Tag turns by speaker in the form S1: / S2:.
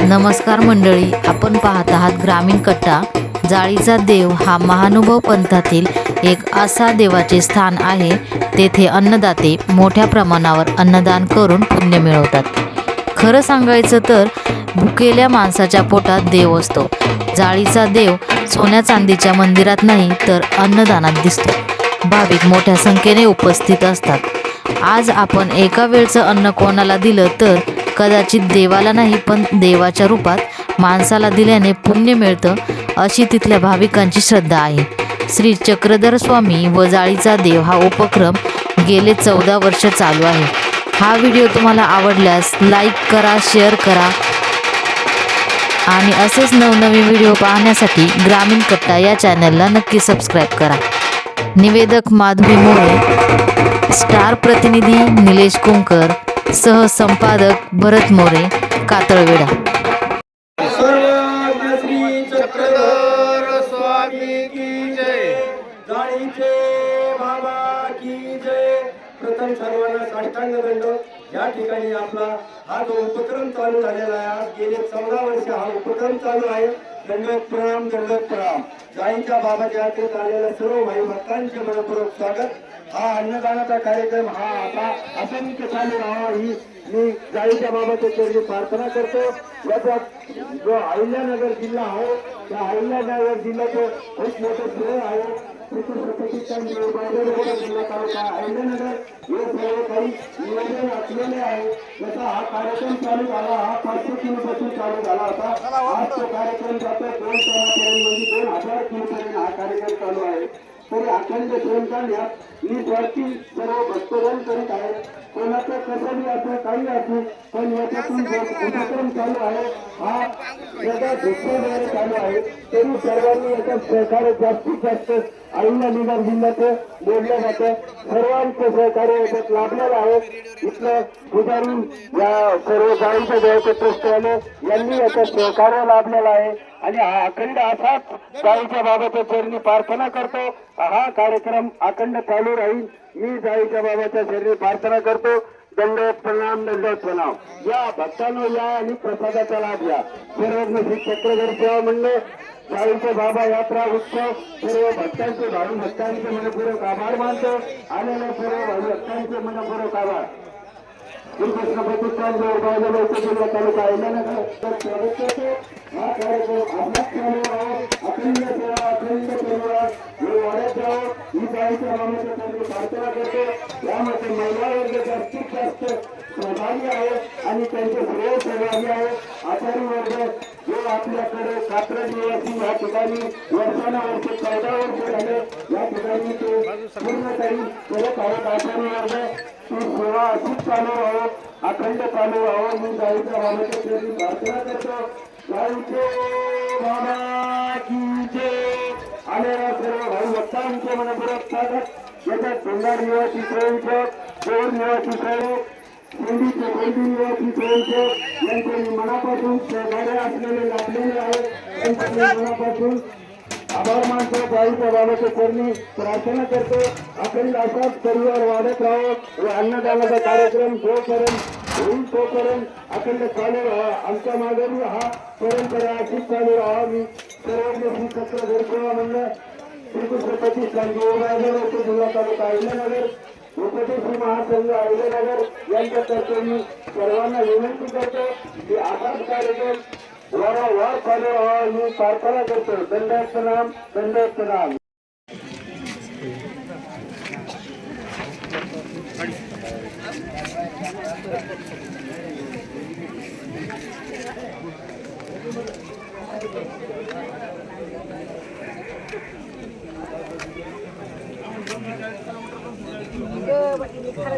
S1: नमस्कार मंडळी, आपण पाहत आहात ग्रामीण कट्टा। जाळीचा देव हा महानुभव पंथातील एक असा देवाचे स्थान आहे, तेथे अन्नदाते मोठ्या प्रमाणावर अन्नदान करून पुण्य मिळवतात। खरं सांगायचं तर भुकेल्या माणसाच्या पोटात देव असतो। जाळीचा देव सोन्या चांदीच्या मंदिरात नाही तर अन्नदानात दिसतो। भाविक मोठ्या संख्येने उपस्थित असतात। आज आपण एका वेळचं अन्न कोणाला दिलं तर कदाचित देवाला नाही पण देवाच्या रूपात माणसाला दिल्याने पुण्य मिळतं, अशी तिथल्या भाविकांची श्रद्धा आहे। श्री चक्रधर स्वामी व जाळीचा देव हा उपक्रम गेले 14 वर्ष चालू आहे। हा व्हिडिओ तुम्हाला आवडल्यास लाईक करा, शेअर करा आणि असेच नवनवीन व्हिडिओ पाहण्यासाठी ग्रामीण कट्टा या चॅनलला नक्की सबस्क्राईब करा। निवेदक माधुरी मोरे, स्टार प्रतिनिधी निलेश कुंकर, सहसंपादक भरत मोरे, कातळवेढा।
S2: श्री चक्रधर स्वामी की जय, जाळीचे बाबा की जय। प्रथम सर्वांना साष्टांग दंड। या ठिकाणी आपला हा जो उपक्रम चालू झालेला आहे, आज गेले 14 वर्ष हा उपक्रम चालू आहे। दंडवत प्रणाम, दंडवत प्रणाम। जाळीच्या बाबाच्या यात्रेत आलेल्या सर्व भाई भक्तांचे मनपूर्वक स्वागत। हा अन्नदानाचा कार्यक्रम हा आता असंख्य चालू राहावा ही मी जाळीच्या बाबाच्या चरणी प्रार्थना करतो। याचा जो अहिल्यानगर जिल्हा आहे, त्या अहिल्यानगर जिल्ह्याचं खूप मोठं श्रेय आहे। जिल्हा तालुका अहिल्यानगर हे सर्व काही नियोजन असलेले आहे। जसा हा कार्यक्रम चालू झाला, हा 500 किलोपासून चालू झाला होता, आज तो कार्यक्रम जातो 2,000 किलोपर्यंत हा कार्यक्रम चालू आहे। तरी अखंड श्रमदान यात निस्वार्थी सर्व भक्तजन करीत आहे। कोणाचं कसंही असं काही असो, पण याच्यातून जो उपक्रम चालू आहे हा सगळ्या दुसऱ्याद्वारे चालू आहे। तरी सर्वांनी याच्यात सहकार्य जास्तीत जास्त अहिल्यानगर जिल्ह्याचं बोललं जातं, सर्वांचं सहकार्य याच्यात लाभलेलं आहे। इथलं पुजारी या सर्व जाळीच्या देवाचे ट्रस्टवाले यांनी याच्यात सहकार्य लाभलेलं आहे आणि हा अखंड असाच जाळीच्या बाबाच्या चरणी प्रार्थना करतो। हा कार्यक्रम अखंड चालू राहील। मी जाळीच्या बाबाच्या चरणी प्रार्थना करतो। दंडवत प्रणाम, दंडवत प्रणाम। या भक्तांनो या आणि प्रसादाचा लाभ घ्या। सर्वज्ञ श्री चक्रधर सेवा मंडळ जाळीचे बाबा यात्रा उत्सव सर्व भक्तांचे भावी भक्तांचे मनपूर्वक आभार मानतो। आलेल्या सर्व भावी भक्तांचे मनपूर्वक आभार। श्रीकृष्ण प्रतिष्ठान जिल्हा तालुका अहिल्यानगर स्वागत करतो। हा कार्यक्रम आपल्याच चालू आहे, अखंड सेवा अखंड परिवार हे वाढत राहो ही जाळीच्या बाबाच्या चरणी प्रार्थना करतो। यामध्ये महिला वर्ग जास्तीत जास्त सहभागी आहे आणि त्यांचे श्रेय सहभागी आहे। आचारी वर्ग जो आपल्याकडे कात्रज निवासी या ठिकाणी वर्षानुवर्ष 14 वर्ष झाले या ठिकाणी ते पूर्ण काही करत आहेत। आचारी वर्ग ती सेवा अशीच चालू राहो, अखंड चालू राहो मी जाळीच्या बाबाच्या चरणी प्रार्थना करतो। जाळीचे बाबा की जय। आलेल्या सर्व भाई भक्तांचे मनपूर्वक स्वागत। याच्यात डोंगर निवासी स्वयंसेवक, देऊर निवासी सेवक, शिंदीचे कोंडी निवासी स्वयंसेवक यांचे मी मनापासून सहकार्य असलेले लाभलेले आहे। त्यांचे मी मनापासून आभार मानतो। जाळीच्या बाबाच्या चरणी प्रार्थना करतो। अखंड असाच परिवार वाढत राहो व अन्नदानाचा कार्यक्रम जोपर्यंत होईल तोपर्यंत अखंड चालू राहा। आमच्या मागणी हा परंपरा अशीच चालू राहा। मी सर्वज्ञ श्री चक्रधर सेवा मंडळ श्रीकृष्ण प्रतिष्ठान जिल्हा तालुका अहिल्यानगर उपदेशी महासंघ अहिल्यानगर यांच्यातर्फे मी सर्वांना विनंती करतो की आताच कार्यक्रम वारंवार चालू राहा मी प्रार्थना करतो। दंडवत प्रणाम, दंडवत प्रणाम।
S3: खरं